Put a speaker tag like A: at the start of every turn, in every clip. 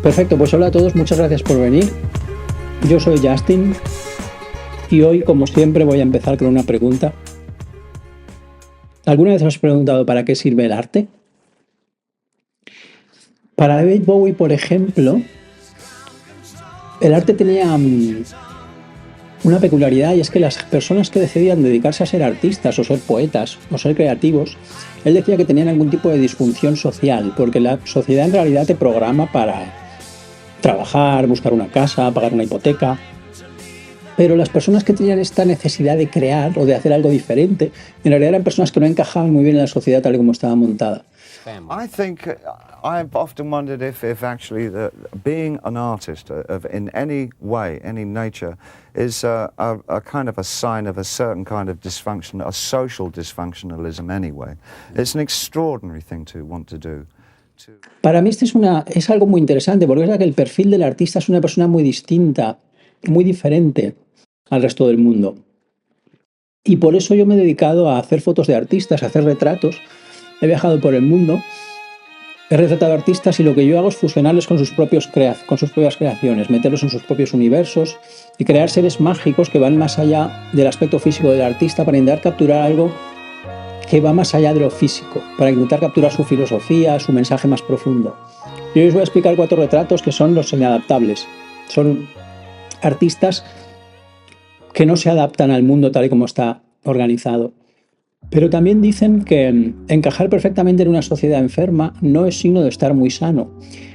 A: Perfecto, pues hola a todos, muchas gracias por venir. Yo soy Justin y hoy, como siempre, voy a empezar con una pregunta. ¿Alguna vez os has preguntado para qué sirve el arte? Para David Bowie, por ejemplo, el arte tenía una peculiaridad, y es que las personas que decidían dedicarse a ser artistas o ser poetas o ser creativos, él decía que tenían algún tipo de disfunción social, porque la sociedad en realidad te programa para trabajar, buscar una casa, pagar una hipoteca. Pero las personas que tenían esta necesidad de crear o de hacer algo diferente, en realidad eran personas que no encajaban muy bien en la sociedad tal y como estaba montada.
B: I think I've often wondered if actually being an artist in any way, any nature, is a kind of a sign of a certain kind of dysfunction, a social dysfunctionalism anyway. It's an extraordinary thing to want to do.
A: Para mí es algo muy interesante, porque es que el perfil del artista es una persona muy distinta, muy diferente al resto del mundo. Y por eso yo me he dedicado a hacer fotos de artistas, a hacer retratos. He viajado por el mundo, he retratado artistas y lo que yo hago es fusionarles con sus propias creaciones, meterlos en sus propios universos y crear seres mágicos que van más allá del aspecto físico del artista para intentar capturar algo que va más allá de lo físico, para intentar capturar su filosofía, su mensaje más profundo. Y hoy os voy a explicar 4 retratos que son los semiadaptables. Son artistas que no se adaptan al mundo tal y como está organizado. Pero también dicen que encajar perfectamente en una sociedad enferma no es signo de estar muy sano.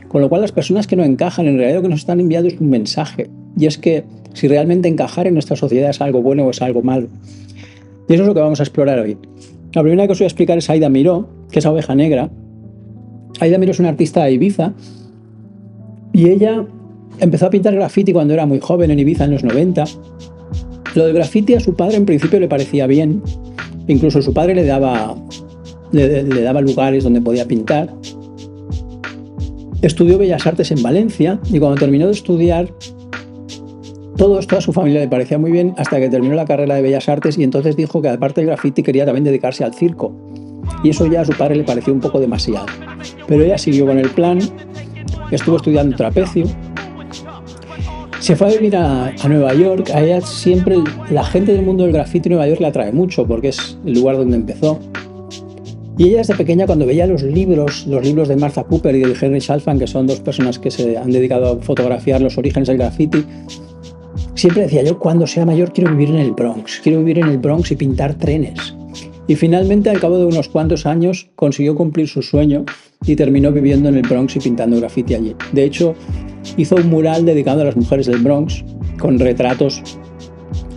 A: Con lo cual las personas que no encajan, en realidad lo que nos están enviando es un mensaje. Y es que si realmente encajar en nuestra sociedad es algo bueno o es algo malo. Y eso es lo que vamos a explorar hoy. La primera que os voy a explicar es Aida Miró, que es Oveja Negra. Aida Miró es una artista de Ibiza y ella empezó a pintar graffiti cuando era muy joven en Ibiza en los 90. Lo del graffiti a su padre en principio le parecía bien. Incluso su padre le daba lugares donde podía pintar. Estudió Bellas Artes en Valencia y cuando terminó de estudiar, toda su familia le parecía muy bien hasta que terminó la carrera de Bellas Artes y entonces dijo que aparte del graffiti quería también dedicarse al circo. Y eso ya a su padre le pareció un poco demasiado. Pero ella siguió con el plan, estuvo estudiando trapecio. Se fue a vivir a Nueva York. A ella siempre la gente del mundo del graffiti en Nueva York le atrae mucho porque es el lugar donde empezó. Y ella desde pequeña, cuando veía los libros de Martha Cooper y de Henry Chalfant, que son dos personas que se han dedicado a fotografiar los orígenes del graffiti, siempre decía: yo cuando sea mayor quiero vivir en el Bronx y pintar trenes. Y finalmente, al cabo de unos cuantos años, consiguió cumplir su sueño y terminó viviendo en el Bronx y pintando graffiti allí. De hecho, hizo un mural dedicado a las mujeres del Bronx, con retratos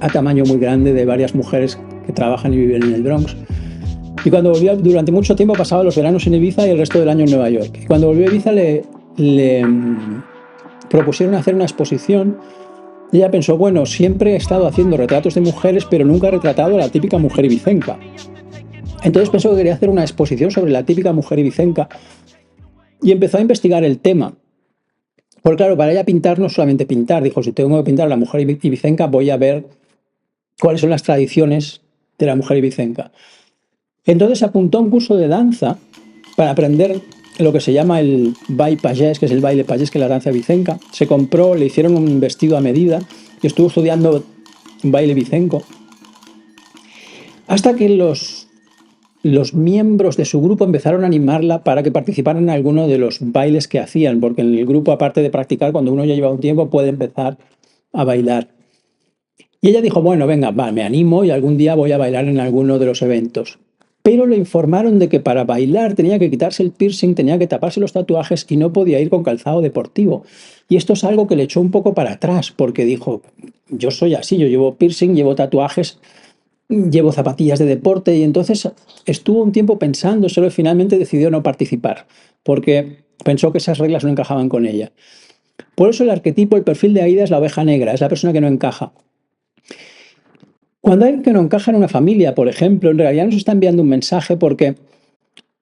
A: a tamaño muy grande de varias mujeres que trabajan y viven en el Bronx. Y cuando volvió, durante mucho tiempo pasaba los veranos en Ibiza y el resto del año en Nueva York. Y cuando volvió a Ibiza le propusieron hacer una exposición. Y ella pensó: bueno, siempre he estado haciendo retratos de mujeres, pero nunca he retratado a la típica mujer ibicenca. Entonces pensó que quería hacer una exposición sobre la típica mujer ibicenca y empezó a investigar el tema. Porque claro, para ella pintar no es solamente pintar. Dijo: si tengo que pintar a la mujer ibicenca, voy a ver cuáles son las tradiciones de la mujer ibicenca. Entonces apuntó a un curso de danza para aprender lo que se llama el baile pagès, que es el baile pagès, que es la danza ibicenca. Se compró, le hicieron un vestido a medida y estuvo estudiando baile ibicenco. Hasta que los miembros de su grupo empezaron a animarla para que participara en alguno de los bailes que hacían, porque en el grupo, aparte de practicar, cuando uno ya lleva un tiempo, puede empezar a bailar. Y ella dijo: bueno, venga, me animo y algún día voy a bailar en alguno de los eventos. Pero le informaron de que para bailar tenía que quitarse el piercing, tenía que taparse los tatuajes y no podía ir con calzado deportivo. Y esto es algo que le echó un poco para atrás, porque dijo: yo soy así, yo llevo piercing, llevo tatuajes, llevo zapatillas de deporte. Y entonces estuvo un tiempo pensándoselo y finalmente decidió no participar, porque pensó que esas reglas no encajaban con ella. Por eso el arquetipo, el perfil de Aida es la oveja negra, es la persona que no encaja. Cuando hay alguien que no encaja en una familia, por ejemplo, en realidad nos está enviando un mensaje, porque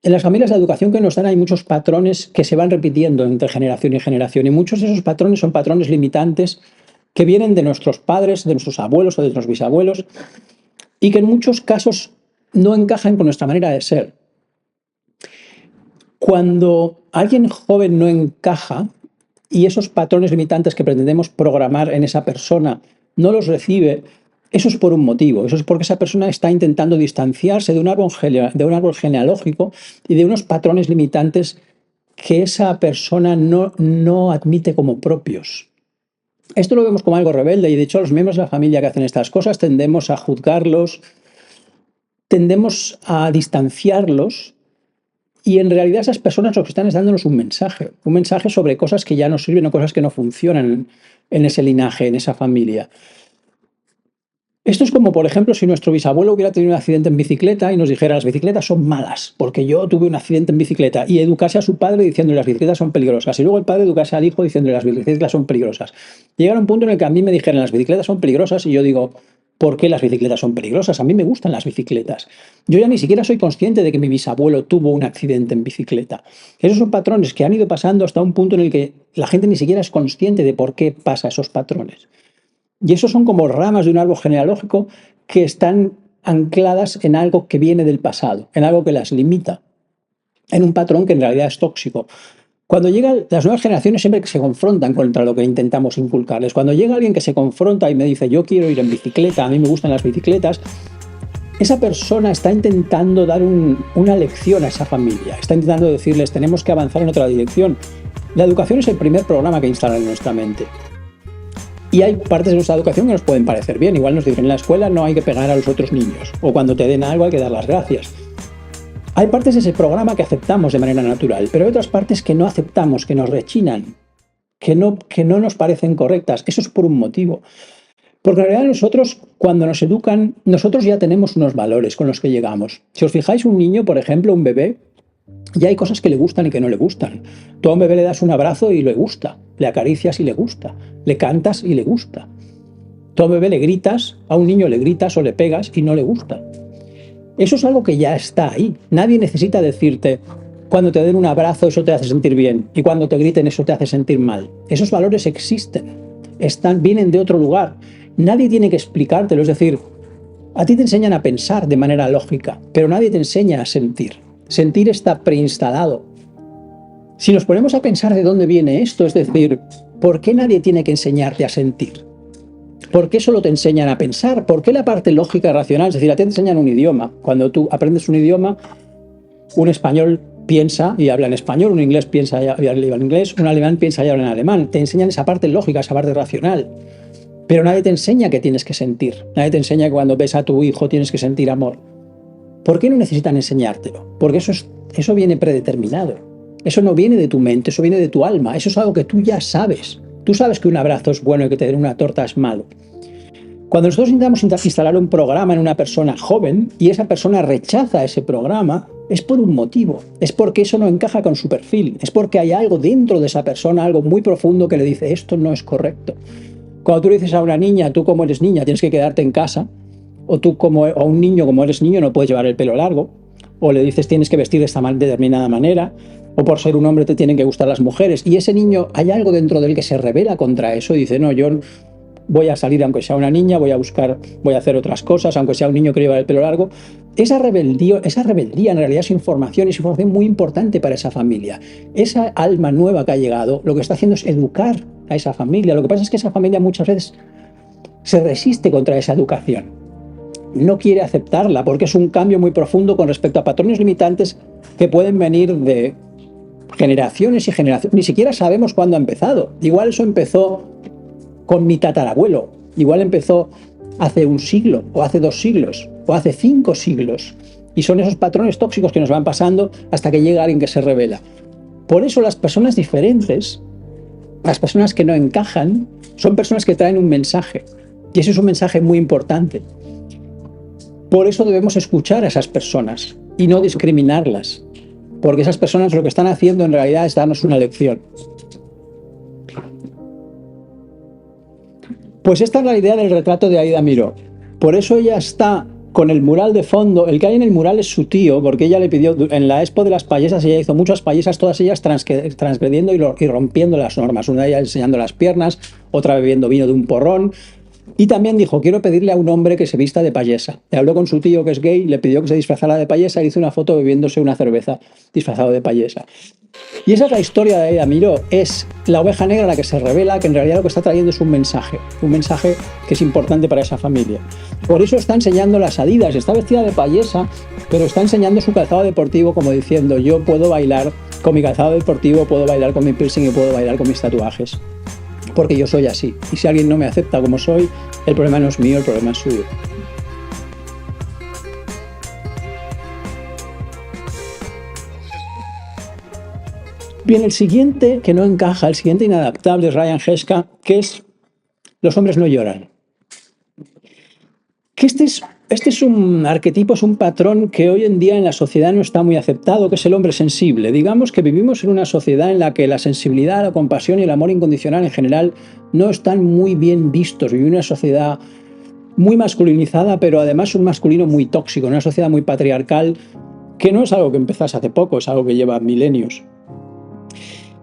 A: en las familias de educación que nos dan hay muchos patrones que se van repitiendo entre generación y generación, y muchos de esos patrones son patrones limitantes que vienen de nuestros padres, de nuestros abuelos o de nuestros bisabuelos, y que en muchos casos no encajan con nuestra manera de ser. Cuando alguien joven no encaja, y esos patrones limitantes que pretendemos programar en esa persona no los recibe, eso es por un motivo. Eso es porque esa persona está intentando distanciarse de un árbol genealógico y de unos patrones limitantes que esa persona no admite como propios. Esto lo vemos como algo rebelde y de hecho los miembros de la familia que hacen estas cosas tendemos a juzgarlos, tendemos a distanciarlos y en realidad esas personas lo que están es dándonos un mensaje sobre cosas que ya no sirven o cosas que no funcionan en ese linaje, en esa familia. Esto es como, por ejemplo, si nuestro bisabuelo hubiera tenido un accidente en bicicleta y nos dijera las bicicletas son malas porque yo tuve un accidente en bicicleta y educase a su padre diciéndole las bicicletas son peligrosas y luego el padre educase al hijo diciéndole las bicicletas son peligrosas. Llegar a un punto en el que a mí me dijeran las bicicletas son peligrosas y yo digo, ¿por qué las bicicletas son peligrosas? A mí me gustan las bicicletas. Yo ya ni siquiera soy consciente de que mi bisabuelo tuvo un accidente en bicicleta. Esos son patrones que han ido pasando hasta un punto en el que la gente ni siquiera es consciente de por qué pasa esos patrones. Y esos son como ramas de un árbol genealógico que están ancladas en algo que viene del pasado, en algo que las limita, en un patrón que en realidad es tóxico. Cuando llegan las nuevas generaciones siempre que se confrontan contra lo que intentamos inculcarles. Cuando llega alguien que se confronta y me dice yo quiero ir en bicicleta, a mí me gustan las bicicletas, esa persona está intentando dar una lección a esa familia, está intentando decirles tenemos que avanzar en otra dirección. La educación es el primer programa que instalan en nuestra mente. Y hay partes de nuestra educación que nos pueden parecer bien. Igual nos dicen en la escuela no hay que pegar a los otros niños. O cuando te den algo hay que dar las gracias. Hay partes de ese programa que aceptamos de manera natural, pero hay otras partes que no aceptamos, que nos rechinan, que no nos parecen correctas. Eso es por un motivo. Porque en realidad nosotros, cuando nos educan, nosotros ya tenemos unos valores con los que llegamos. Si os fijáis, un niño, por ejemplo, un bebé, ya hay cosas que le gustan y que no le gustan. Tú a un bebé le das un abrazo y le gusta, le acaricias y le gusta, le cantas y le gusta. Tú a un bebé le gritas, a un niño le gritas o le pegas y no le gusta. Eso es algo que ya está ahí. Nadie necesita decirte, cuando te den un abrazo eso te hace sentir bien y cuando te griten eso te hace sentir mal. Esos valores existen, vienen de otro lugar. Nadie tiene que explicártelo, es decir, a ti te enseñan a pensar de manera lógica, pero nadie te enseña a sentir. Sentir está preinstalado. Si nos ponemos a pensar de dónde viene esto, es decir, ¿por qué nadie tiene que enseñarte a sentir? ¿Por qué solo te enseñan a pensar? ¿Por qué la parte lógica y racional? Es decir, a ti te enseñan un idioma. Cuando tú aprendes un idioma, un español piensa y habla en español, un inglés piensa y habla en inglés, un alemán piensa y habla en alemán. Te enseñan esa parte lógica, esa parte racional. Pero nadie te enseña que tienes que sentir. Nadie te enseña que cuando ves a tu hijo tienes que sentir amor. ¿Por qué no necesitan enseñártelo? Porque eso viene predeterminado. Eso no viene de tu mente, eso viene de tu alma. Eso es algo que tú ya sabes. Tú sabes que un abrazo es bueno y que te den una torta es malo. Cuando nosotros intentamos instalar un programa en una persona joven y esa persona rechaza ese programa, es por un motivo. Es porque eso no encaja con su perfil. Es porque hay algo dentro de esa persona, algo muy profundo que le dice esto no es correcto. Cuando tú le dices a una niña, tú como eres niña tienes que quedarte en casa, o tú a un niño como eres niño no puedes llevar el pelo largo, o le dices tienes que vestir de esta determinada manera, o por ser un hombre te tienen que gustar las mujeres, y ese niño hay algo dentro de él que se rebela contra eso y dice no, yo voy a salir aunque sea una niña, voy a hacer otras cosas, aunque sea un niño que lleva el pelo largo. Esa rebeldía en realidad es información muy importante para esa familia. Esa alma nueva que ha llegado, lo que está haciendo es educar a esa familia. Lo que pasa es que esa familia muchas veces se resiste contra esa educación. No quiere aceptarla porque es un cambio muy profundo con respecto a patrones limitantes que pueden venir de generaciones y generaciones. Ni siquiera sabemos cuándo ha empezado. Igual eso empezó con mi tatarabuelo. Igual empezó hace un siglo, o hace 2 siglos, o hace 5 siglos. Y son esos patrones tóxicos que nos van pasando hasta que llega alguien que se revela. Por eso las personas diferentes, las personas que no encajan, son personas que traen un mensaje. Y ese es un mensaje muy importante. Por eso debemos escuchar a esas personas y no discriminarlas. Porque esas personas lo que están haciendo en realidad es darnos una lección. Pues esta es la idea del retrato de Aida Miró. Por eso ella está con el mural de fondo. El que hay en el mural es su tío, porque ella le pidió, en la expo de las payesas, ella hizo muchas payesas, todas ellas transgrediendo y rompiendo las normas. Una de ellas enseñando las piernas, otra bebiendo vino de un porrón, Y también dijo, quiero pedirle a un hombre que se vista de payesa. Le habló con su tío que es gay, le pidió que se disfrazara de payesa y hizo una foto bebiéndose una cerveza disfrazado de payesa. Y esa es la historia de Aida Miró, es la oveja negra la que se revela que en realidad lo que está trayendo es un mensaje que es importante para esa familia. Por eso está enseñando las Adidas, está vestida de payesa, pero está enseñando su calzado deportivo como diciendo, yo puedo bailar con mi calzado deportivo, puedo bailar con mi piercing y puedo bailar con mis tatuajes, porque yo soy así. Y si alguien no me acepta como soy, el problema no es mío, el problema es suyo. Bien, el siguiente que no encaja, el siguiente inadaptable es Ryan Heska, que es los hombres no lloran. Que este es un arquetipo, es un patrón que hoy en día en la sociedad no está muy aceptado, que es el hombre sensible. Digamos que vivimos en una sociedad en la que la sensibilidad, la compasión y el amor incondicional en general no están muy bien vistos. Vivimos en una sociedad muy masculinizada, pero además un masculino muy tóxico, una sociedad muy patriarcal, que no es algo que empezase hace poco, es algo que lleva milenios.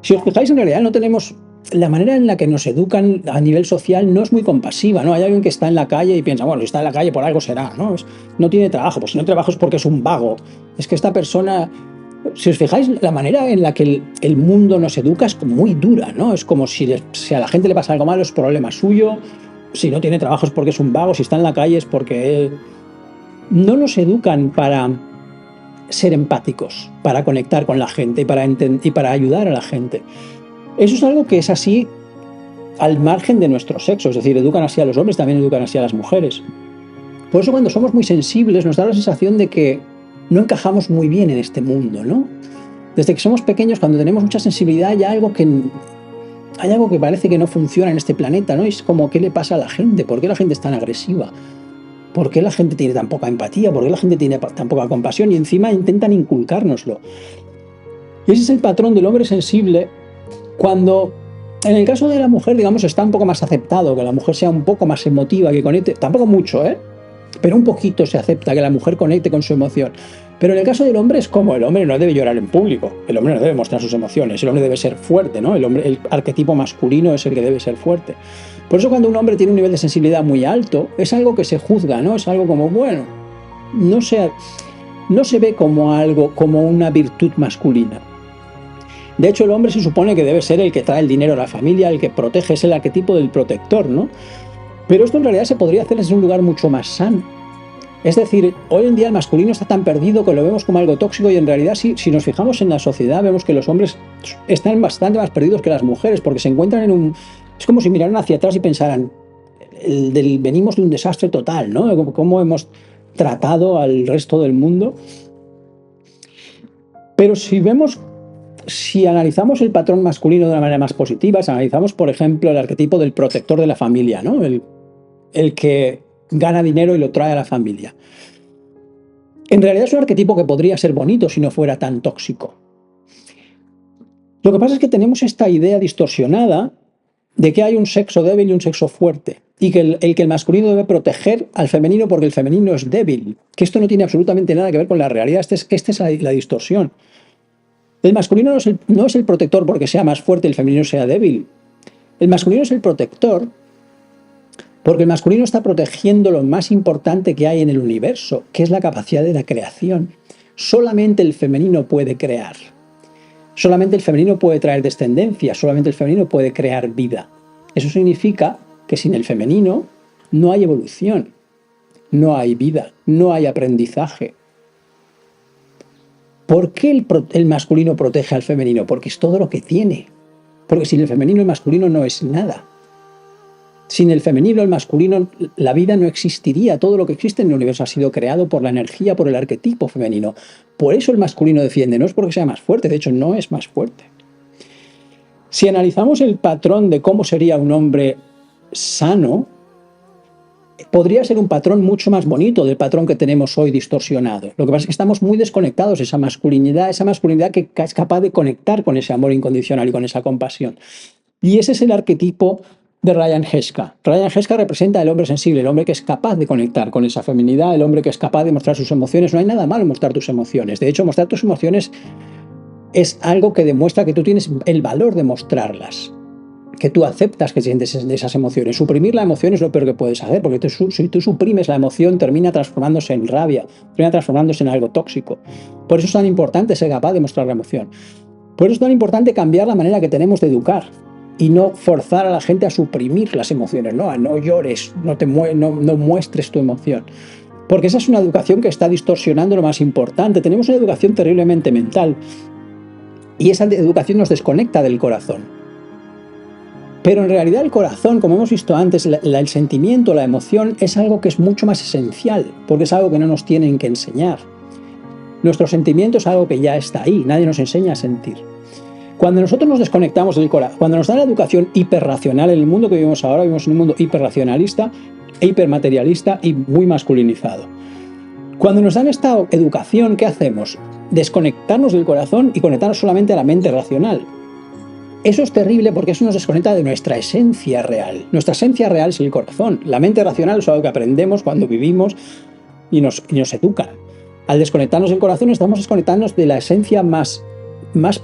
A: Si os fijáis, en realidad no tenemos... La manera en la que nos educan a nivel social no es muy compasiva, ¿no? Hay alguien que está en la calle y piensa, bueno, si está en la calle por algo será, ¿no? No tiene trabajo, pues si no trabaja es porque es un vago. Es que esta persona... Si os fijáis, la manera en la que el mundo nos educa es como muy dura, ¿no? Es como si a la gente le pasa algo malo es problema suyo, si no tiene trabajo es porque es un vago, si está en la calle es porque... No nos educan para ser empáticos, para conectar con la gente y para ayudar a la gente. Eso es algo que es así al margen de nuestro sexo, es decir, educan así a los hombres, también educan así a las mujeres. Por eso cuando somos muy sensibles nos da la sensación de que no encajamos muy bien en este mundo, ¿no? Desde que somos pequeños, cuando tenemos mucha sensibilidad, hay algo que parece que no funciona en este planeta, ¿no? Es como, ¿qué le pasa a la gente? ¿Por qué la gente es tan agresiva? ¿Por qué la gente tiene tan poca empatía? ¿Por qué la gente tiene tan poca compasión? Y encima intentan inculcárnoslo. Y ese es el patrón del hombre sensible, cuando en el caso de la mujer, digamos, está un poco más aceptado que la mujer sea un poco más emotiva, que conecte, tampoco mucho, pero un poquito se acepta que la mujer conecte con su emoción. Pero en el caso del hombre es como el hombre no debe llorar en público, el hombre no debe mostrar sus emociones, el hombre debe ser fuerte, ¿no? El arquetipo masculino es el que debe ser fuerte. Por eso cuando un hombre tiene un nivel de sensibilidad muy alto, es algo que se juzga, ¿no? Es algo como, bueno, no se ve como algo, como una virtud masculina. De hecho, el hombre se supone que debe ser el que trae el dinero a la familia, el que protege, es el arquetipo del protector, ¿no? Pero esto en realidad se podría hacer desde un lugar mucho más sano. Es decir, hoy en día el masculino está tan perdido que lo vemos como algo tóxico y en realidad si nos fijamos en la sociedad vemos que los hombres están bastante más perdidos que las mujeres porque se encuentran en un... Es como si miraran hacia atrás y pensaran, venimos de un desastre total, ¿no? Cómo hemos tratado al resto del mundo. Pero si analizamos el patrón masculino de una manera más positiva, si analizamos, por ejemplo, el arquetipo del protector de la familia, ¿no? El que gana dinero y lo trae a la familia. En realidad es un arquetipo que podría ser bonito si no fuera tan tóxico. Lo que pasa es que tenemos esta idea distorsionada de que hay un sexo débil y un sexo fuerte, y que el masculino debe proteger al femenino porque el femenino es débil, que esto no tiene absolutamente nada que ver con la realidad, esta es la distorsión. El masculino no es el protector porque sea más fuerte y el femenino sea débil. El masculino es el protector porque el masculino está protegiendo lo más importante que hay en el universo, que es la capacidad de la creación. Solamente el femenino puede crear. Solamente el femenino puede traer descendencia, solamente el femenino puede crear vida. Eso significa que sin el femenino no hay evolución, no hay vida, no hay aprendizaje. ¿Por qué el masculino protege al femenino? Porque es todo lo que tiene. Porque sin el femenino el masculino no es nada. Sin el femenino el masculino la vida no existiría. Todo lo que existe en el universo ha sido creado por la energía, por el arquetipo femenino. Por eso el masculino defiende, no es porque sea más fuerte, de hecho no es más fuerte. Si analizamos el patrón de cómo sería un hombre sano, podría ser un patrón mucho más bonito del patrón que tenemos hoy distorsionado. Lo que pasa es que estamos muy desconectados de esa masculinidad que es capaz de conectar con ese amor incondicional y con esa compasión. Y ese es el arquetipo de Ryan Heska. Ryan Heska representa al hombre sensible, el hombre que es capaz de conectar con esa feminidad, el hombre que es capaz de mostrar sus emociones. No hay nada malo en mostrar tus emociones. De hecho, mostrar tus emociones es algo que demuestra que tú tienes el valor de mostrarlas. que tú aceptas que sientes esas emociones. Suprimir la emoción es lo peor que puedes hacer, porque si tú suprimes la emoción, termina transformándose en rabia, termina transformándose en algo tóxico. Por eso es tan importante ser capaz de mostrar la emoción. Por eso es tan importante cambiar la manera que tenemos de educar y no forzar a la gente a suprimir las emociones, ¿no? A no llores, no muestres tu emoción. Porque esa es una educación que está distorsionando lo más importante. Tenemos una educación terriblemente mental y esa educación nos desconecta del corazón. Pero en realidad el corazón, como hemos visto antes, el sentimiento, la emoción, es algo que es mucho más esencial, porque es algo que no nos tienen que enseñar. Nuestro sentimiento es algo que ya está ahí, nadie nos enseña a sentir. Cuando nosotros nos desconectamos del corazón, cuando nos dan la educación hiperracional, en el mundo que vivimos ahora, vivimos en un mundo hiperracionalista, hipermaterialista y muy masculinizado. Cuando nos dan esta educación, ¿qué hacemos? Desconectarnos del corazón y conectarnos solamente a la mente racional. Eso es terrible porque eso nos desconecta de nuestra esencia real. Nuestra esencia real es el corazón. La mente racional es algo que aprendemos cuando vivimos y nos educan. Al desconectarnos del corazón estamos desconectándonos de la esencia más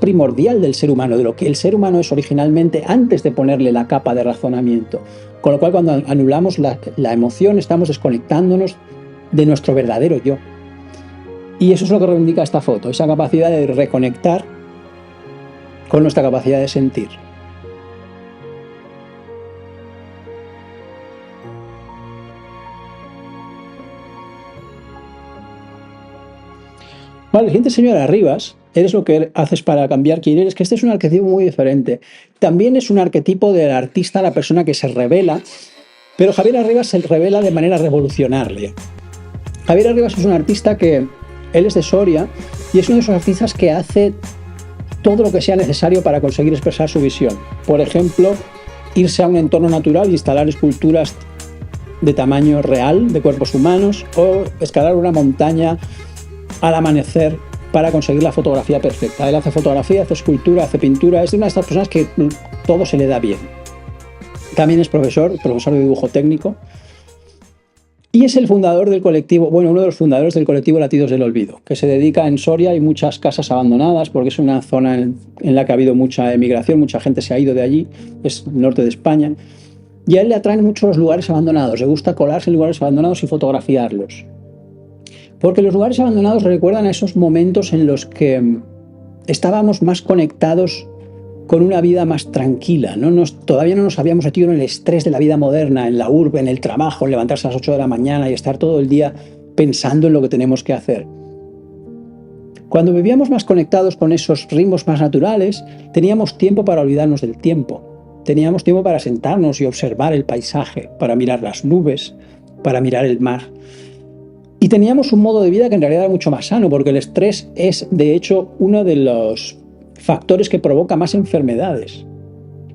A: primordial del ser humano, de lo que el ser humano es originalmente antes de ponerle la capa de razonamiento. Con lo cual, cuando anulamos la emoción, estamos desconectándonos de nuestro verdadero yo. Y eso es lo que reivindica esta foto, esa capacidad de reconectar con nuestra capacidad de sentir. Vale, siguiente señora Rivas, eres lo que haces para cambiar quién eres, que este es un arquetipo muy diferente. También es un arquetipo del artista, la persona que se revela, pero Javier Arribas se revela de manera revolucionaria. Javier Arribas es un artista que, él es de Soria, y es uno de esos artistas que hace todo lo que sea necesario para conseguir expresar su visión. Por ejemplo, irse a un entorno natural e instalar esculturas de tamaño real, de cuerpos humanos, o escalar una montaña al amanecer para conseguir la fotografía perfecta. Él hace fotografía, hace escultura, hace pintura, es una de estas personas que todo se le da bien. También es profesor de dibujo técnico, y es el fundador del colectivo, bueno, uno de los fundadores del colectivo Latidos del Olvido, que se dedica en Soria, hay muchas casas abandonadas, porque es una zona en la que ha habido mucha emigración, mucha gente se ha ido de allí, es el norte de España, y a él le atraen mucho los lugares abandonados, le gusta colarse en lugares abandonados y fotografiarlos. Porque los lugares abandonados recuerdan a esos momentos en los que estábamos más conectados con una vida más tranquila, todavía no nos habíamos metido en el estrés de la vida moderna, en la urbe, en el trabajo, en levantarse a las 8 de la mañana y estar todo el día pensando en lo que tenemos que hacer. Cuando vivíamos más conectados con esos ritmos más naturales, teníamos tiempo para olvidarnos del tiempo. Teníamos tiempo para sentarnos y observar el paisaje, para mirar las nubes, para mirar el mar. Y teníamos un modo de vida que en realidad era mucho más sano, porque el estrés es, de hecho, uno de los factores que provoca más enfermedades.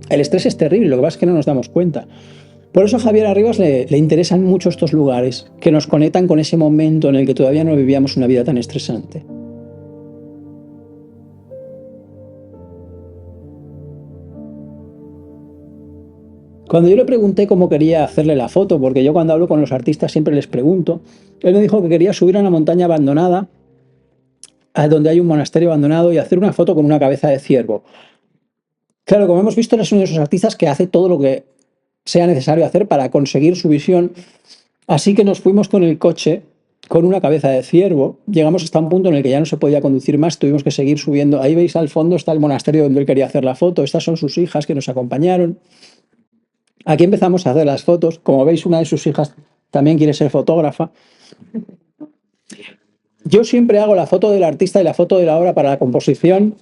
A: El estrés es terrible, lo que pasa es que no nos damos cuenta. Por eso a Javier Arribas le interesan mucho estos lugares que nos conectan con ese momento en el que todavía no vivíamos una vida tan estresante. Cuando yo le pregunté cómo quería hacerle la foto, porque yo cuando hablo con los artistas siempre les pregunto, él me dijo que quería subir a una montaña abandonada, a donde hay un monasterio abandonado, y hacer una foto con una cabeza de ciervo. Claro, como hemos visto, él es uno de esos artistas que hace todo lo que sea necesario hacer para conseguir su visión. Así que nos fuimos con el coche con una cabeza de ciervo, llegamos hasta un punto en el que ya no se podía conducir más, tuvimos que seguir subiendo. Ahí veis al fondo está el monasterio donde él quería hacer la foto, estas son sus hijas que nos acompañaron. Aquí empezamos a hacer las fotos, como veis una de sus hijas también quiere ser fotógrafa. Yo siempre hago la foto del artista y la foto de la obra para la composición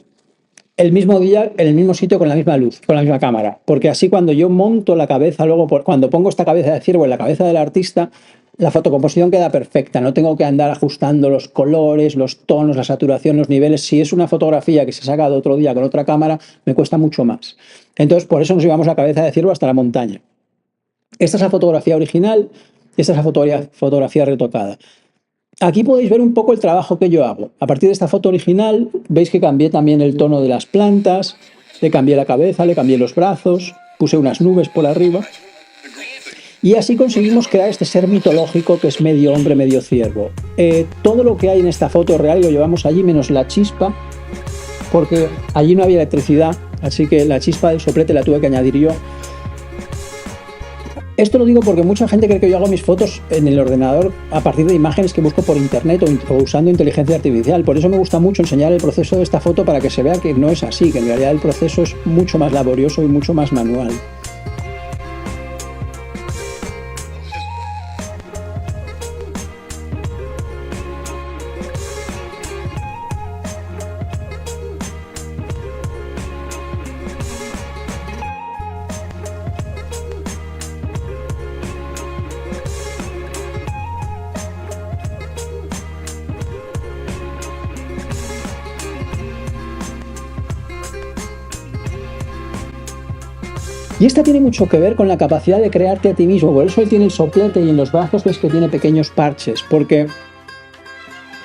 A: el mismo día, en el mismo sitio, con la misma luz, con la misma cámara, porque así cuando yo monto la cabeza, luego cuando pongo esta cabeza de ciervo en la cabeza del artista, la fotocomposición queda perfecta, no tengo que andar ajustando los colores, los tonos, la saturación, los niveles. Si es una fotografía que se saca de otro día con otra cámara, me cuesta mucho más. Entonces, por eso nos llevamos la cabeza de ciervo hasta la montaña. Esta es la fotografía original, esta es la fotografía retocada. Aquí podéis ver un poco el trabajo que yo hago. A partir de esta foto original, veis que cambié también el tono de las plantas, le cambié la cabeza, le cambié los brazos, puse unas nubes por arriba. Y así conseguimos crear este ser mitológico que es medio hombre, medio ciervo. Todo lo que hay en esta foto real lo llevamos allí, menos la chispa, porque allí no había electricidad Así que la chispa del soplete la tuve que añadir yo. Esto lo digo porque mucha gente cree que yo hago mis fotos en el ordenador a partir de imágenes que busco por internet o usando inteligencia artificial. Por eso me gusta mucho enseñar el proceso de esta foto para que se vea que no es así, que en realidad el proceso es mucho más laborioso y mucho más manual. Y esta tiene mucho que ver con la capacidad de crearte a ti mismo. Por eso él tiene el soplete y en los brazos ves que tiene pequeños parches. Porque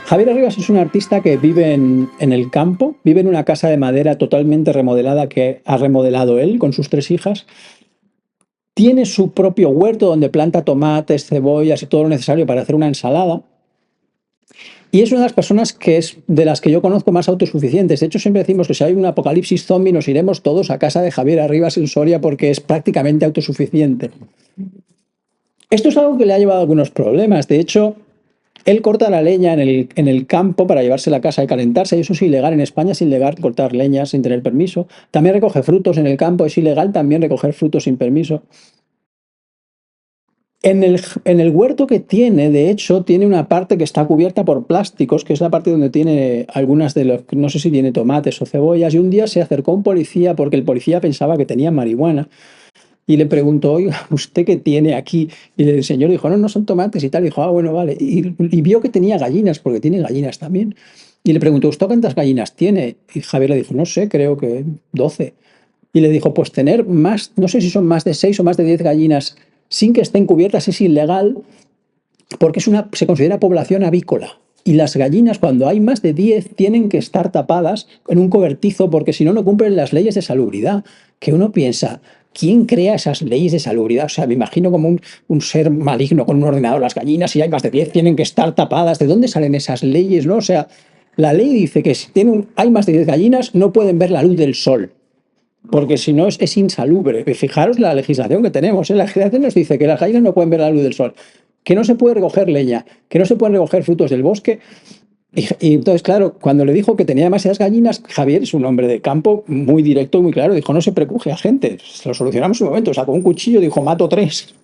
A: Javier Arribas es un artista que vive en el campo, vive en una casa de madera totalmente remodelada que ha remodelado él con sus 3 hijas. Tiene su propio huerto donde planta tomates, cebollas y todo lo necesario para hacer una ensalada. Y es una de las personas que es de las que yo conozco más autosuficientes. De hecho, siempre decimos que si hay un apocalipsis zombie nos iremos todos a casa de Javier Arribas en Soria porque es prácticamente autosuficiente. Esto es algo que le ha llevado a algunos problemas. De hecho, él corta la leña en el campo para llevársela a casa y calentarse. Y eso es ilegal. En España es ilegal cortar leña sin tener permiso. También recoge frutos en el campo. Es ilegal también recoger frutos sin permiso. En el huerto que tiene, de hecho, tiene una parte que está cubierta por plásticos, que es la parte donde tiene algunas de los, no sé si tiene tomates o cebollas, y un día se acercó un policía porque el policía pensaba que tenía marihuana y le preguntó, oiga, ¿usted qué tiene aquí? Y el señor dijo, no, no son tomates y tal, y dijo, ah, bueno, vale, y vio que tenía gallinas, porque tiene gallinas también, y le preguntó, ¿usted cuántas gallinas tiene? Y Javier le dijo, no sé, creo que 12. Y le dijo, pues tener más, no sé si son más de 6 o más de 10 gallinas sin que estén cubiertas es ilegal porque se considera población avícola. Y las gallinas, cuando hay más de 10, tienen que estar tapadas en un cobertizo porque si no, no cumplen las leyes de salubridad. Que uno piensa, ¿quién crea esas leyes de salubridad? O sea, me imagino como un ser maligno con un ordenador. Las gallinas, si hay más de 10, tienen que estar tapadas. ¿De dónde salen esas leyes? ¿No? O sea, la ley dice que si hay más de 10 gallinas, no pueden ver la luz del sol. Porque si no es insalubre. Fijaros la legislación que tenemos. La legislación nos dice que las gallinas no pueden ver la luz del sol, que no se puede recoger leña, que no se pueden recoger frutos del bosque. Y entonces, claro, cuando le dijo que tenía demasiadas gallinas, Javier es un hombre de campo muy directo y muy claro. Dijo, no se preocupe, gente, lo solucionamos en un momento. Sacó un cuchillo, dijo, mato 3.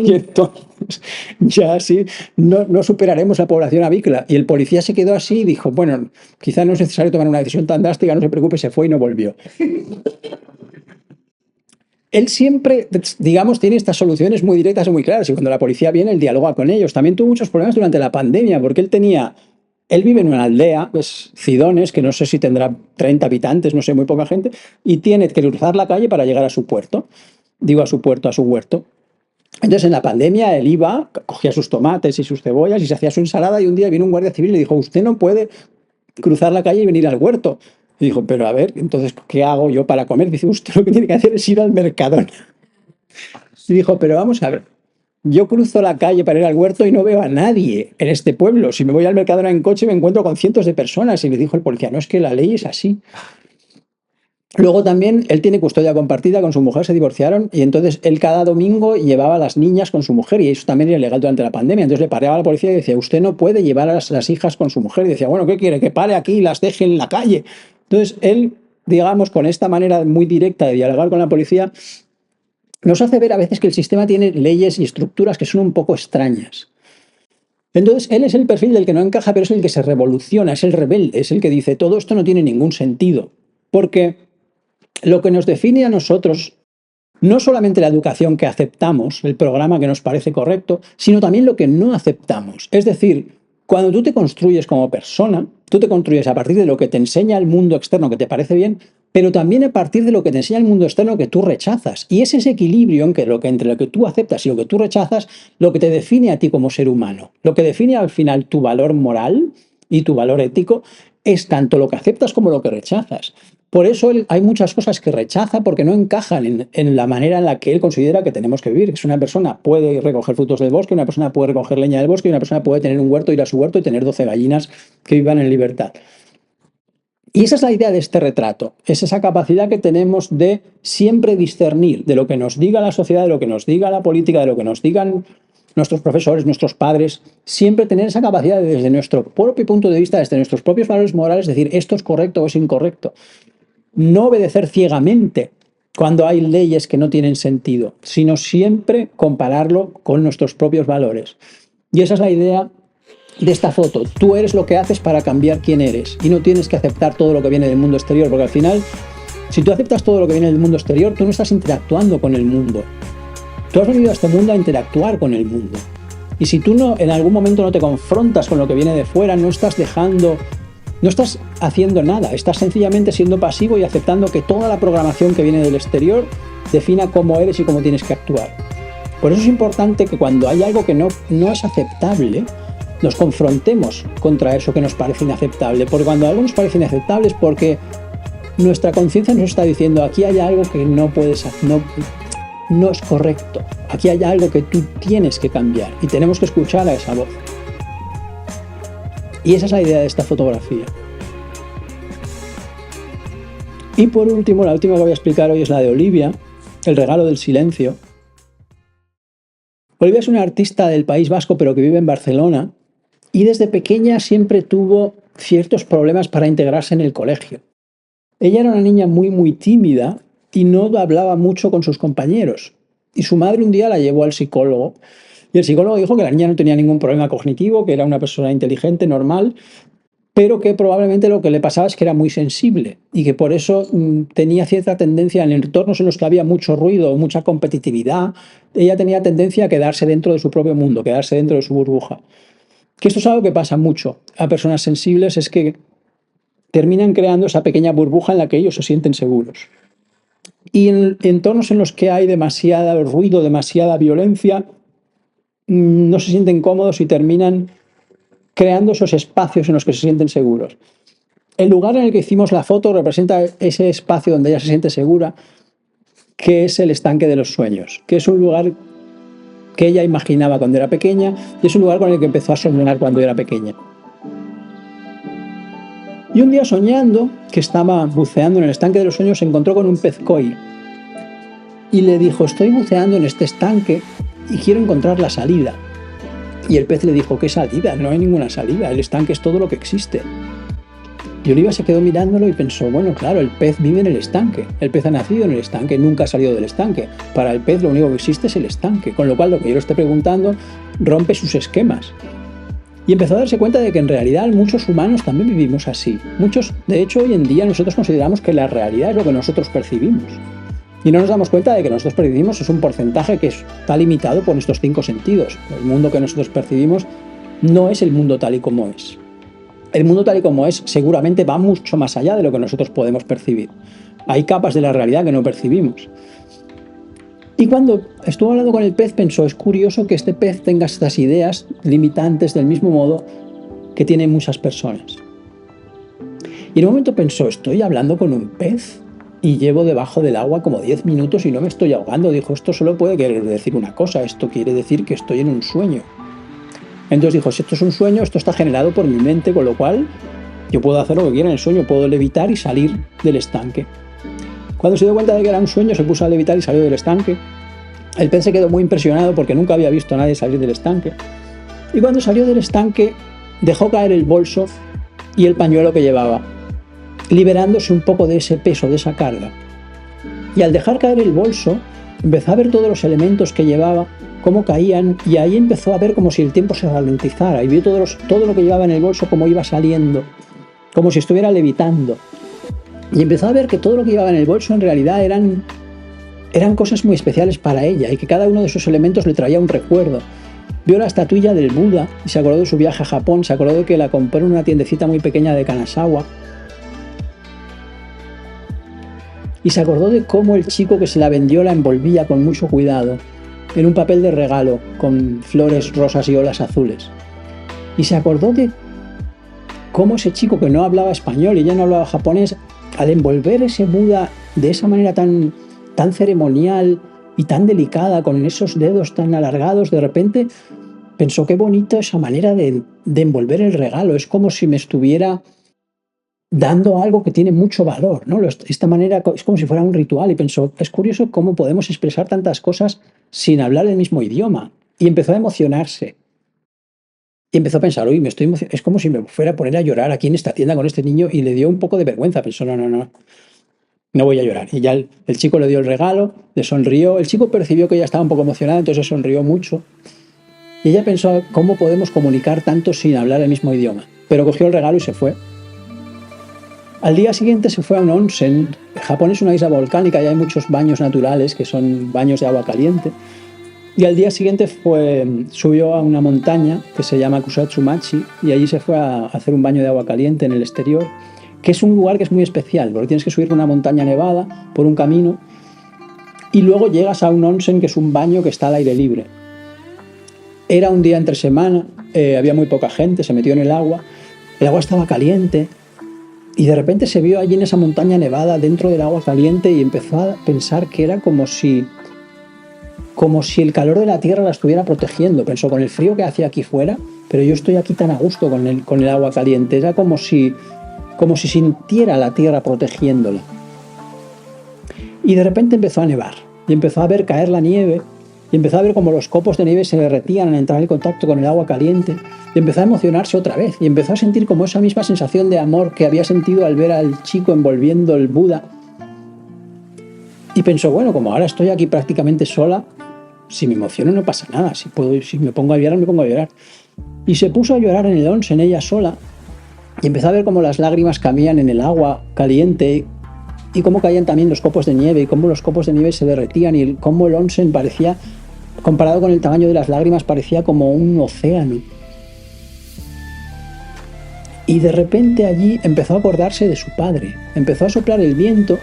A: Y entonces ya así no superaremos la población avícola. Y el policía se quedó así y dijo, bueno, quizá no es necesario tomar una decisión tan drástica, no se preocupe, se fue y no volvió. Él siempre, digamos, tiene estas soluciones muy directas y muy claras. Y cuando la policía viene, él dialoga con ellos. También tuvo muchos problemas durante la pandemia porque él vive en una aldea, es Cidones, que no sé si tendrá 30 habitantes, no sé, muy poca gente, y tiene que cruzar la calle para llegar a su puerto. Digo, a su huerto. Entonces, en la pandemia, él iba, cogía sus tomates y sus cebollas y se hacía su ensalada y un día vino un guardia civil y le dijo, usted no puede cruzar la calle y venir al huerto. Y dijo, pero a ver, entonces, ¿qué hago yo para comer? Dice, usted lo que tiene que hacer es ir al Mercadona. Y dijo, pero vamos a ver, yo cruzo la calle para ir al huerto y no veo a nadie en este pueblo. Si me voy al Mercadona en coche me encuentro con cientos de personas. Y le dijo el policía, no, es que la ley es así. Luego también él tiene custodia compartida con su mujer, se divorciaron y entonces él cada domingo llevaba a las niñas con su mujer y eso también era ilegal durante la pandemia. Entonces le paraba a la policía y decía, usted no puede llevar a las hijas con su mujer. Y decía, bueno, ¿qué quiere? Que pare aquí y las deje en la calle. Entonces él, digamos, con esta manera muy directa de dialogar con la policía, nos hace ver a veces que el sistema tiene leyes y estructuras que son un poco extrañas. Entonces él es el perfil del que no encaja, pero es el que se revoluciona, es el rebelde, es el que dice, todo esto no tiene ningún sentido. Porque lo que nos define a nosotros, no solamente la educación que aceptamos, el programa que nos parece correcto, sino también lo que no aceptamos. Es decir, cuando tú te construyes como persona, tú te construyes a partir de lo que te enseña el mundo externo que te parece bien, pero también a partir de lo que te enseña el mundo externo que tú rechazas. Y es ese equilibrio entre lo que tú aceptas y lo que tú rechazas lo que te define a ti como ser humano. Lo que define al final tu valor moral y tu valor ético es tanto lo que aceptas como lo que rechazas. Por eso hay muchas cosas que rechaza porque no encajan en la manera en la que él considera que tenemos que vivir. Que una persona puede recoger frutos del bosque, una persona puede recoger leña del bosque y una persona puede tener un huerto, ir a su huerto y tener 12 gallinas que vivan en libertad. Y esa es la idea de este retrato, es esa capacidad que tenemos de siempre discernir de lo que nos diga la sociedad, de lo que nos diga la política, de lo que nos digan nuestros profesores, nuestros padres, siempre tener esa capacidad de, desde nuestro propio punto de vista, desde nuestros propios valores morales, decir esto es correcto o es incorrecto. No obedecer ciegamente cuando hay leyes que no tienen sentido, sino siempre compararlo con nuestros propios valores. Y esa es la idea de esta foto. Tú eres lo que haces para cambiar quién eres y no tienes que aceptar todo lo que viene del mundo exterior, porque al final, si tú aceptas todo lo que viene del mundo exterior, tú no estás interactuando con el mundo. Tú has venido a este mundo a interactuar con el mundo. Y si tú no, en algún momento no te confrontas con lo que viene de fuera, no estás haciendo nada, estás sencillamente siendo pasivo y aceptando que toda la programación que viene del exterior defina cómo eres y cómo tienes que actuar. Por eso es importante que cuando hay algo que no es aceptable, nos confrontemos contra eso que nos parece inaceptable, porque cuando algo nos parece inaceptable es porque nuestra conciencia nos está diciendo aquí hay algo que no es correcto, aquí hay algo que tú tienes que cambiar y tenemos que escuchar a esa voz. Y esa es la idea de esta fotografía. Y por último, la última que voy a explicar hoy es la de Olivia, el regalo del silencio. Olivia es una artista del País Vasco, pero que vive en Barcelona, y desde pequeña siempre tuvo ciertos problemas para integrarse en el colegio. Ella era una niña muy tímida y no hablaba mucho con sus compañeros. Y su madre un día la llevó al psicólogo. Y el psicólogo dijo que la niña no tenía ningún problema cognitivo, que era una persona inteligente, normal, pero que probablemente lo que le pasaba es que era muy sensible y que por eso tenía cierta tendencia en entornos en los que había mucho ruido, mucha competitividad. Ella tenía tendencia a quedarse dentro de su propio mundo, quedarse dentro de su burbuja. Que esto es algo que pasa mucho a personas sensibles, es que terminan creando esa pequeña burbuja en la que ellos se sienten seguros. Y en entornos en los que hay demasiado ruido, demasiada violencia, no se sienten cómodos y terminan creando esos espacios en los que se sienten seguros. El lugar en el que hicimos la foto representa ese espacio donde ella se siente segura, que es el estanque de los sueños, que es un lugar que ella imaginaba cuando era pequeña y es un lugar con el que empezó a soñar cuando era pequeña. Y un día, soñando que estaba buceando en el estanque de los sueños, se encontró con un pez koi y le dijo: estoy buceando en este estanque y quiero encontrar la salida. Y el pez le dijo: ¿qué salida? No hay ninguna salida, el estanque es todo lo que existe. Y Olivia se quedó mirándolo y pensó: bueno, claro, el pez vive en el estanque, el pez ha nacido en el estanque, nunca ha salido del estanque. Para el pez lo único que existe es el estanque, con lo cual lo que yo le estoy preguntando rompe sus esquemas. Y empezó a darse cuenta de que en realidad muchos humanos también vivimos así. Muchos, de hecho, hoy en día nosotros consideramos que la realidad es lo que nosotros percibimos. Y no nos damos cuenta de que nosotros percibimos es un porcentaje que está limitado por nuestros 5 sentidos. El mundo que nosotros percibimos no es el mundo tal y como es. El mundo tal y como es seguramente va mucho más allá de lo que nosotros podemos percibir. Hay capas de la realidad que no percibimos. Y cuando estuvo hablando con el pez, pensó: es curioso que este pez tenga estas ideas limitantes del mismo modo que tienen muchas personas. Y en un momento pensó: estoy hablando con un pez y llevo debajo del agua como 10 minutos y no me estoy ahogando. Dijo: esto solo puede querer decir una cosa, esto quiere decir que estoy en un sueño. Entonces dijo: si esto es un sueño, esto está generado por mi mente, con lo cual yo puedo hacer lo que quiera en el sueño, puedo levitar y salir del estanque. Cuando se dio cuenta de que era un sueño, se puso a levitar y salió del estanque. El pez se quedó muy impresionado porque nunca había visto a nadie salir del estanque. Y cuando salió del estanque, dejó caer el bolso y el pañuelo que llevaba, liberándose un poco de ese peso, de esa carga. Y al dejar caer el bolso, empezó a ver todos los elementos que llevaba, cómo caían, y ahí empezó a ver como si el tiempo se ralentizara, y vio todo lo que llevaba en el bolso, cómo iba saliendo, como si estuviera levitando. Y empezó a ver que todo lo que llevaba en el bolso en realidad eran cosas muy especiales para ella, y que cada uno de esos elementos le traía un recuerdo. Vio la estatuilla del Buda y se acordó de su viaje a Japón, se acordó de que la compró en una tiendecita muy pequeña de Kanazawa, y se acordó de cómo el chico que se la vendió la envolvía con mucho cuidado en un papel de regalo con flores rosas y olas azules. Y se acordó de cómo ese chico, que no hablaba español y ella no hablaba japonés, al envolver ese Buda de esa manera tan ceremonial y tan delicada, con esos dedos tan alargados, de repente pensó: qué bonito esa manera de envolver el regalo, es como si me estuviera dando algo que tiene mucho valor, ¿no? Esta manera es como si fuera un ritual y pensó, es curioso cómo podemos expresar tantas cosas sin hablar el mismo idioma. Y empezó a emocionarse. Y empezó a pensar, uy, es como si me fuera a poner a llorar aquí en esta tienda con este niño y le dio un poco de vergüenza. Pensó, no voy a llorar. Y ya el chico le dio el regalo, le sonrió. El chico percibió que ella estaba un poco emocionada, entonces sonrió mucho. Y ella pensó, ¿cómo podemos comunicar tanto sin hablar el mismo idioma? Pero cogió el regalo y se fue. Al día siguiente se fue a un onsen. Japón es una isla volcánica y hay muchos baños naturales que son baños de agua caliente. Y al día siguiente subió a una montaña que se llama Kusatsumachi y allí se fue a hacer un baño de agua caliente en el exterior, que es un lugar que es muy especial, porque tienes que subir una montaña nevada por un camino y luego llegas a un onsen, que es un baño que está al aire libre. Era un día entre semana, había muy poca gente, se metió en el agua estaba caliente y de repente se vio allí en esa montaña nevada dentro del agua caliente y empezó a pensar que era como si el calor de la tierra la estuviera protegiendo. Pensó, con el frío que hacía aquí fuera, pero yo estoy aquí tan a gusto con el agua caliente. Era como si sintiera la tierra protegiéndola. Y de repente empezó a nevar, y empezó a ver caer la nieve, y empezó a ver cómo los copos de nieve se derretían al entrar en contacto con el agua caliente, y empezó a emocionarse otra vez, y empezó a sentir como esa misma sensación de amor que había sentido al ver al chico envolviendo el Buda. Y pensó, bueno, como ahora estoy aquí prácticamente sola, si me emociono no pasa nada, si me pongo a llorar, me pongo a llorar. Y se puso a llorar en el onsen ella sola y empezó a ver cómo las lágrimas caían en el agua caliente y cómo caían también los copos de nieve y cómo los copos de nieve se derretían y cómo el onsen parecía, comparado con el tamaño de las lágrimas, parecía como un océano. Y de repente allí empezó a acordarse de su padre, empezó a soplar el viento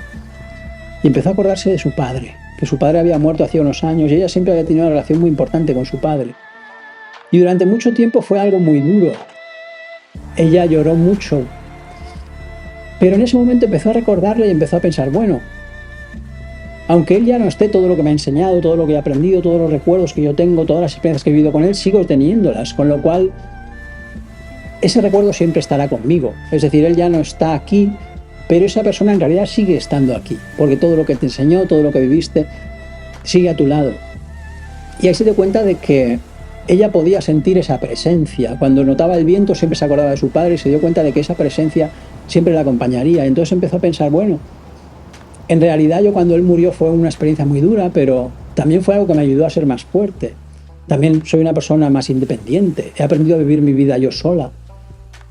A: y empezó a acordarse de su padre, que su padre había muerto hacía unos años y ella siempre había tenido una relación muy importante con su padre. Y durante mucho tiempo fue algo muy duro. Ella lloró mucho. Pero en ese momento empezó a recordarle y empezó a pensar, bueno, aunque él ya no esté, todo lo que me ha enseñado, todo lo que he aprendido, todos los recuerdos que yo tengo, todas las experiencias que he vivido con él, sigo teniéndolas, con lo cual ese recuerdo siempre estará conmigo. Es decir, él ya no está aquí, pero esa persona en realidad sigue estando aquí, porque todo lo que te enseñó, todo lo que viviste, sigue a tu lado. Y ahí se dio cuenta de que ella podía sentir esa presencia. Cuando notaba el viento siempre se acordaba de su padre y se dio cuenta de que esa presencia siempre la acompañaría. Entonces empezó a pensar, bueno, en realidad yo cuando él murió fue una experiencia muy dura, pero también fue algo que me ayudó a ser más fuerte. También soy una persona más independiente. He aprendido a vivir mi vida yo sola.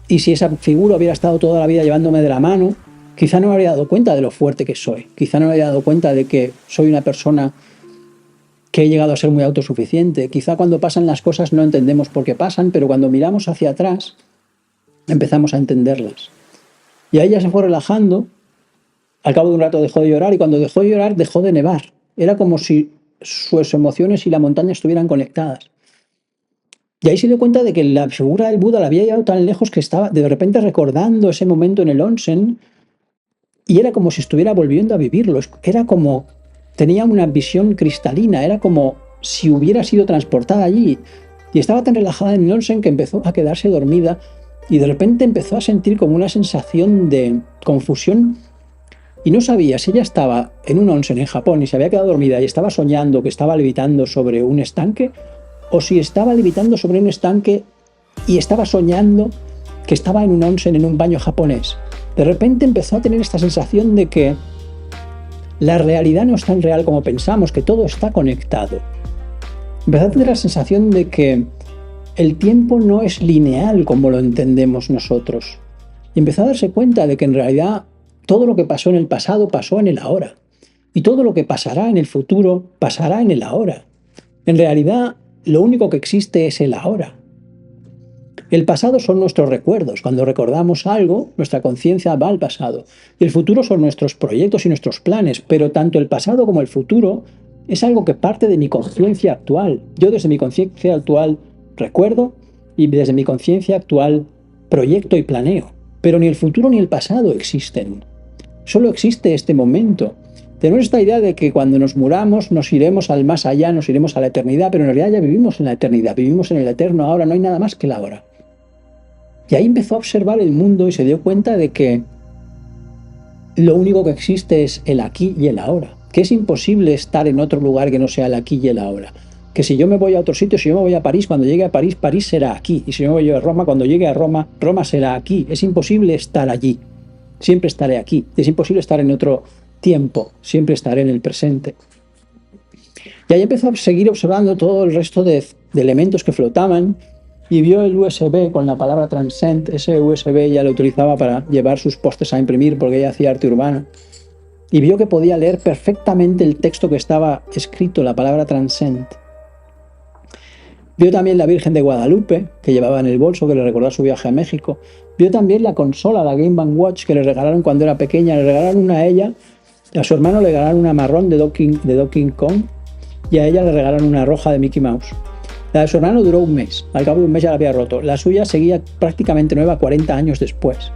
A: Y si esa figura hubiera estado toda la vida llevándome de la mano, quizá no me habría dado cuenta de lo fuerte que soy. Quizá no me habría dado cuenta de que soy una persona que he llegado a ser muy autosuficiente. Quizá cuando pasan las cosas no entendemos por qué pasan, pero cuando miramos hacia atrás empezamos a entenderlas. Y ahí ella se fue relajando. Al cabo de un rato dejó de llorar y cuando dejó de llorar dejó de nevar. Era como si sus emociones y la montaña estuvieran conectadas. Y ahí se dio cuenta de que la figura del Buda la había llevado tan lejos que estaba de repente recordando ese momento en el onsen y era como si estuviera volviendo a vivirlo. Era como, tenía una visión cristalina, era como si hubiera sido transportada allí. Y estaba tan relajada en el onsen que empezó a quedarse dormida y de repente empezó a sentir como una sensación de confusión y no sabía si ella estaba en un onsen en Japón y se había quedado dormida y estaba soñando que estaba levitando sobre un estanque o si estaba levitando sobre un estanque y estaba soñando que estaba en un onsen, en un baño japonés. De repente empezó a tener esta sensación de que la realidad no es tan real como pensamos, que todo está conectado. Empezó a tener la sensación de que el tiempo no es lineal como lo entendemos nosotros. Y empezó a darse cuenta de que en realidad todo lo que pasó en el pasado pasó en el ahora. Y todo lo que pasará en el futuro pasará en el ahora. En realidad, lo único que existe es el ahora. El pasado son nuestros recuerdos. Cuando recordamos algo, nuestra conciencia va al pasado. Y el futuro son nuestros proyectos y nuestros planes. Pero tanto el pasado como el futuro es algo que parte de mi conciencia actual. Yo desde mi conciencia actual recuerdo y desde mi conciencia actual proyecto y planeo. Pero ni el futuro ni el pasado existen. Solo existe este momento. Tenemos esta idea de que cuando nos muramos nos iremos al más allá, nos iremos a la eternidad, pero en realidad ya vivimos en la eternidad, vivimos en el eterno ahora, no hay nada más que el ahora. Y ahí empezó a observar el mundo y se dio cuenta de que lo único que existe es el aquí y el ahora, que es imposible estar en otro lugar que no sea el aquí y el ahora. Que si yo me voy a otro sitio, si yo me voy a París, cuando llegue a París, París será aquí. Y si yo me voy a Roma, cuando llegue a Roma, Roma será aquí. Es imposible estar allí. Siempre estaré aquí. Es imposible estar en otro tiempo. Siempre estaré en el presente. Y ahí empezó a seguir observando todo el resto de elementos que flotaban y vio el USB con la palabra Transcend. Ese USB ella lo utilizaba para llevar sus pósters a imprimir porque ella hacía arte urbano. Y vio que podía leer perfectamente el texto que estaba escrito, la palabra Transcend. Vio también la Virgen de Guadalupe, que llevaba en el bolso, que le recordaba su viaje a México. Vio también la consola, la Game & Watch, que le regalaron cuando era pequeña. Le regalaron una a ella, a su hermano le regalaron una marrón de Donkey Kong y a ella le regalaron una roja de Mickey Mouse. La de su hermano duró un mes, al cabo de un mes ya la había roto. La suya seguía prácticamente nueva 40 años después.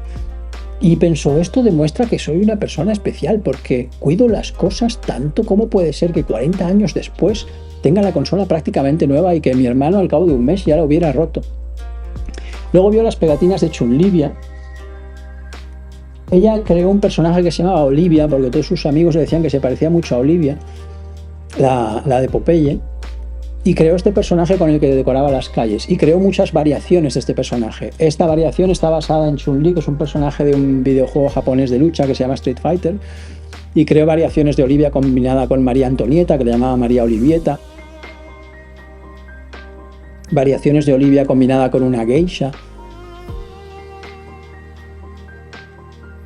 A: Y pensó, esto demuestra que soy una persona especial porque cuido las cosas tanto. ¿Cómo puede ser que 40 años después tenga la consola prácticamente nueva y que mi hermano al cabo de un mes ya la hubiera roto? Luego vio las pegatinas de Chunlivia. Ella creó un personaje que se llamaba Olivia porque todos sus amigos le decían que se parecía mucho a Olivia, la de Popeye, y creó este personaje con el que decoraba las calles y creó muchas variaciones de este personaje. Esta variación está basada en Chun-Li, que es un personaje de un videojuego japonés de lucha que se llama Street Fighter, y creó variaciones de Olivia combinada con María Antonieta, que le llamaba María Olivieta, variaciones de Olivia combinada con una geisha,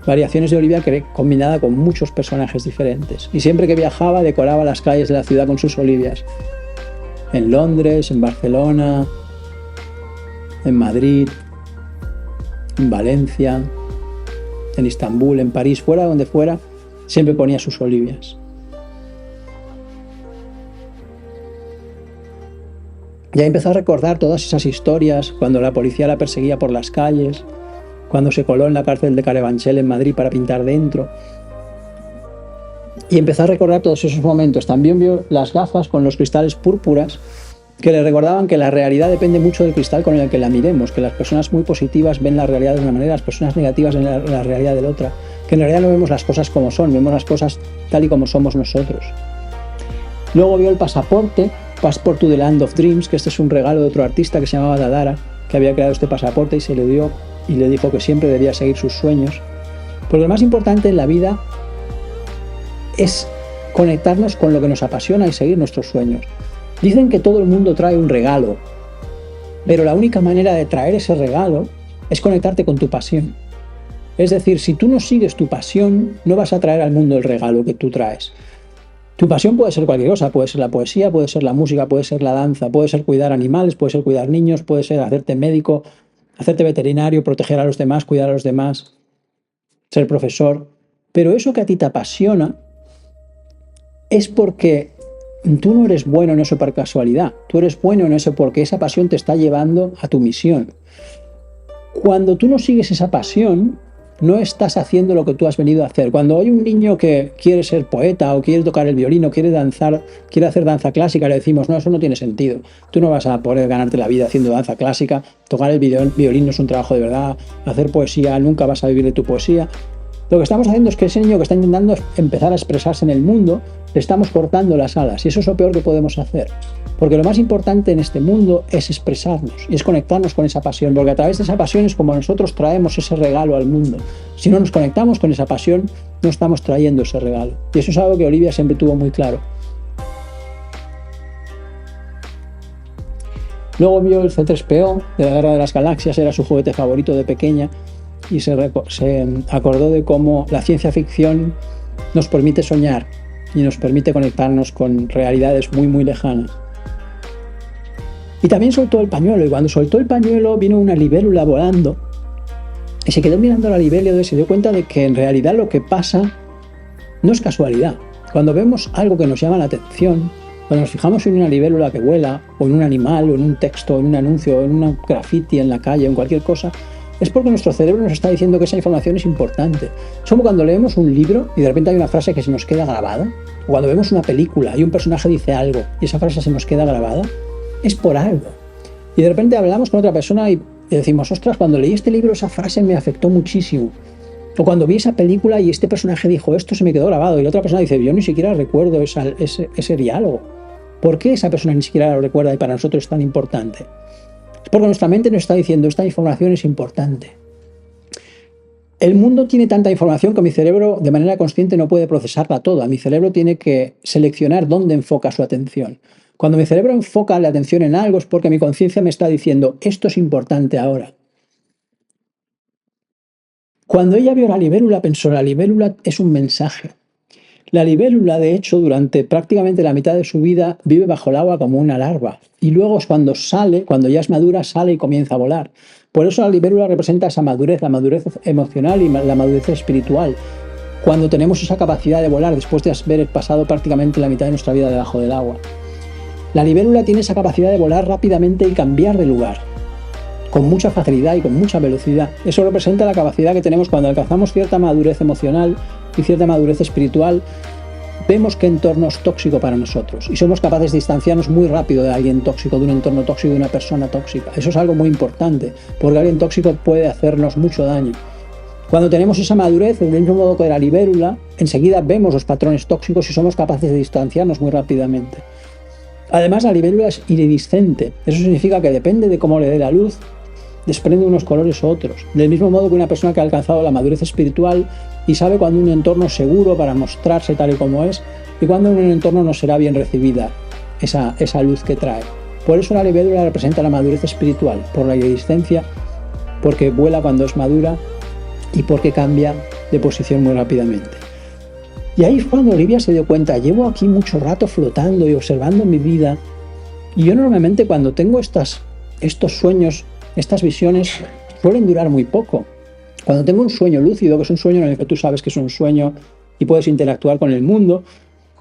A: variaciones de Olivia combinada con muchos personajes diferentes, y siempre que viajaba decoraba las calles de la ciudad con sus Olivias. En Londres, en Barcelona, en Madrid, en Valencia, en Estambul, en París, fuera donde fuera, siempre ponía sus Olivias. Y ahí empezó a recordar todas esas historias, cuando la policía la perseguía por las calles, cuando se coló en la cárcel de Carabanchel en Madrid para pintar dentro. Y empezó a recordar todos esos momentos. También vio las gafas con los cristales púrpuras que le recordaban que la realidad depende mucho del cristal con el que la miremos, que las personas muy positivas ven la realidad de una manera, las personas negativas ven la realidad de la otra, que en realidad no vemos las cosas como son, vemos las cosas tal y como somos nosotros. Luego vio el pasaporte, Passport to the Land of Dreams, que este es un regalo de otro artista que se llamaba Dadara, que había creado este pasaporte y se lo dio y le dijo que siempre debía seguir sus sueños. Porque lo más importante en la vida es conectarnos con lo que nos apasiona y seguir nuestros sueños. Dicen que todo el mundo trae un regalo, pero la única manera de traer ese regalo es conectarte con tu pasión. Es decir, si tú no sigues tu pasión, no vas a traer al mundo el regalo que tú traes. Tu pasión puede ser cualquier cosa, puede ser la poesía, puede ser la música, puede ser la danza, puede ser cuidar animales, puede ser cuidar niños, puede ser hacerte médico, hacerte veterinario, proteger a los demás, cuidar a los demás, ser profesor. Pero eso que a ti te apasiona es porque tú no eres bueno en eso por casualidad, tú eres bueno en eso porque esa pasión te está llevando a tu misión. Cuando tú no sigues esa pasión, no estás haciendo lo que tú has venido a hacer. Cuando hay un niño que quiere ser poeta o quiere tocar el violín o quiere danzar, quiere hacer danza clásica, le decimos, no, eso no tiene sentido. Tú no vas a poder ganarte la vida haciendo danza clásica, tocar el violín no es un trabajo de verdad, hacer poesía, nunca vas a vivir de tu poesía. Lo que estamos haciendo es que ese niño que está intentando empezar a expresarse en el mundo, le estamos cortando las alas y eso es lo peor que podemos hacer. Porque lo más importante en este mundo es expresarnos y es conectarnos con esa pasión, porque a través de esa pasión es como nosotros traemos ese regalo al mundo. Si no nos conectamos con esa pasión, no estamos trayendo ese regalo. Y eso es algo que Olivia siempre tuvo muy claro. Luego vio el C-3PO de la Guerra de las Galaxias, era su juguete favorito de pequeña, y se acordó de cómo la ciencia ficción nos permite soñar y nos permite conectarnos con realidades muy, muy lejanas. Y también soltó el pañuelo, y cuando soltó el pañuelo vino una libélula volando y se quedó mirando a la libélula y se dio cuenta de que en realidad lo que pasa no es casualidad. Cuando vemos algo que nos llama la atención, cuando nos fijamos en una libélula que vuela, o en un animal, o en un texto, o en un anuncio, o en un graffiti en la calle, o en cualquier cosa, es porque nuestro cerebro nos está diciendo que esa información es importante. Es como cuando leemos un libro y de repente hay una frase que se nos queda grabada, o cuando vemos una película y un personaje dice algo y esa frase se nos queda grabada, es por algo. Y de repente hablamos con otra persona y decimos, ostras, cuando leí este libro esa frase me afectó muchísimo. O cuando vi esa película y este personaje dijo esto, se me quedó grabado. Y la otra persona dice, yo ni siquiera recuerdo ese diálogo. ¿Por qué esa persona ni siquiera lo recuerda y para nosotros es tan importante? Es porque nuestra mente nos está diciendo, esta información es importante. El mundo tiene tanta información que mi cerebro de manera consciente no puede procesarla toda. Mi cerebro tiene que seleccionar dónde enfoca su atención. Cuando mi cerebro enfoca la atención en algo es porque mi conciencia me está diciendo, esto es importante ahora. Cuando ella vio la libélula, pensó, la libélula es un mensaje. La libélula, de hecho, durante prácticamente la mitad de su vida vive bajo el agua como una larva. Y luego cuando sale, cuando ya es madura, sale y comienza a volar. Por eso la libélula representa esa madurez, la madurez emocional y la madurez espiritual. Cuando tenemos esa capacidad de volar después de haber pasado prácticamente la mitad de nuestra vida debajo del agua. La libélula tiene esa capacidad de volar rápidamente y cambiar de lugar, con mucha facilidad y con mucha velocidad. Eso representa la capacidad que tenemos cuando alcanzamos cierta madurez emocional y cierta madurez espiritual. Vemos qué entorno es tóxico para nosotros y somos capaces de distanciarnos muy rápido de alguien tóxico, de un entorno tóxico, de una persona tóxica. Eso es algo muy importante, porque alguien tóxico puede hacernos mucho daño. Cuando tenemos esa madurez, del mismo modo que la libélula, enseguida vemos los patrones tóxicos y somos capaces de distanciarnos muy rápidamente. Además, la libélula es iridiscente. Eso significa que depende de cómo le dé la luz, desprende unos colores u otros. Del mismo modo que una persona que ha alcanzado la madurez espiritual y sabe cuando un entorno es seguro para mostrarse tal y como es y cuando en un entorno no será bien recibida esa luz que trae. Por eso la libélula representa la madurez espiritual, por la iridiscencia, porque vuela cuando es madura y porque cambia de posición muy rápidamente. Y ahí fue cuando Olivia se dio cuenta, llevo aquí mucho rato flotando y observando mi vida, y yo normalmente cuando tengo estos sueños, estas visiones, suelen durar muy poco. Cuando tengo un sueño lúcido, que es un sueño en el que tú sabes que es un sueño y puedes interactuar con el mundo,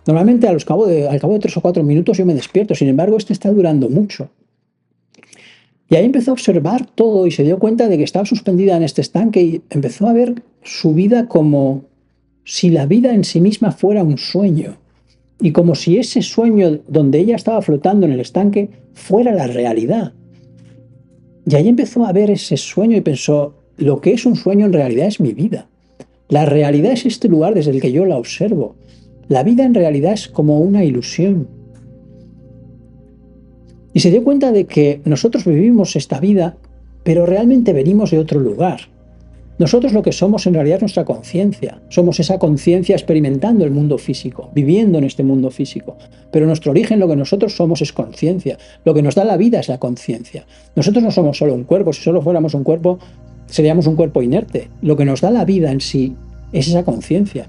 A: normalmente al cabo de 3 o 4 minutos yo me despierto. Sin embargo, este está durando mucho. Y ahí empezó a observar todo y se dio cuenta de que estaba suspendida en este estanque y empezó a ver su vida como si la vida en sí misma fuera un sueño. Y como si ese sueño donde ella estaba flotando en el estanque fuera la realidad. Y ahí empezó a ver ese sueño y pensó, lo que es un sueño en realidad es mi vida. La realidad es este lugar desde el que yo la observo. La vida en realidad es como una ilusión. Y se dio cuenta de que nosotros vivimos esta vida, pero realmente venimos de otro lugar. Nosotros lo que somos en realidad es nuestra conciencia. Somos esa conciencia experimentando el mundo físico, viviendo en este mundo físico. Pero nuestro origen, lo que nosotros somos es conciencia. Lo que nos da la vida es la conciencia. Nosotros no somos solo un cuerpo. Si solo fuéramos un cuerpo, seríamos un cuerpo inerte. Lo que nos da la vida en sí es esa conciencia.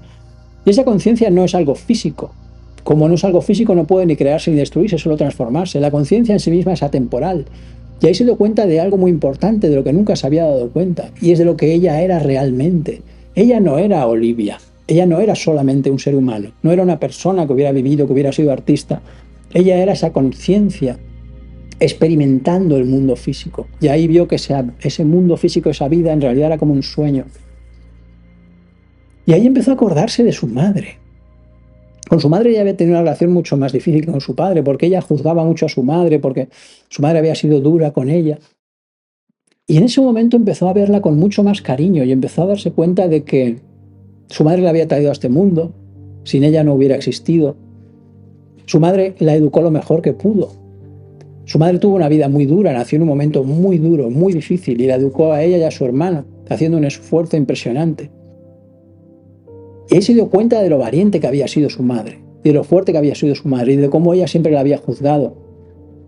A: Y esa conciencia no es algo físico. Como no es algo físico, no puede ni crearse ni destruirse, solo transformarse. La conciencia en sí misma es atemporal. Y ahí se dio cuenta de algo muy importante, de lo que nunca se había dado cuenta, y es de lo que ella era realmente. Ella no era Olivia, ella no era solamente un ser humano, no era una persona que hubiera vivido, que hubiera sido artista. Ella era esa conciencia experimentando el mundo físico. Y ahí vio que ese mundo físico, esa vida, en realidad era como un sueño. Y ahí empezó a acordarse de su madre. Con su madre ella había tenido una relación mucho más difícil que con su padre, porque ella juzgaba mucho a su madre, porque su madre había sido dura con ella. Y en ese momento empezó a verla con mucho más cariño y empezó a darse cuenta de que su madre la había traído a este mundo, sin ella no hubiera existido. Su madre la educó lo mejor que pudo. Su madre tuvo una vida muy dura, nació en un momento muy duro, muy difícil, y la educó a ella y a su hermano, haciendo un esfuerzo impresionante. Y ahí se dio cuenta de lo valiente que había sido su madre, de lo fuerte que había sido su madre y de cómo ella siempre la había juzgado.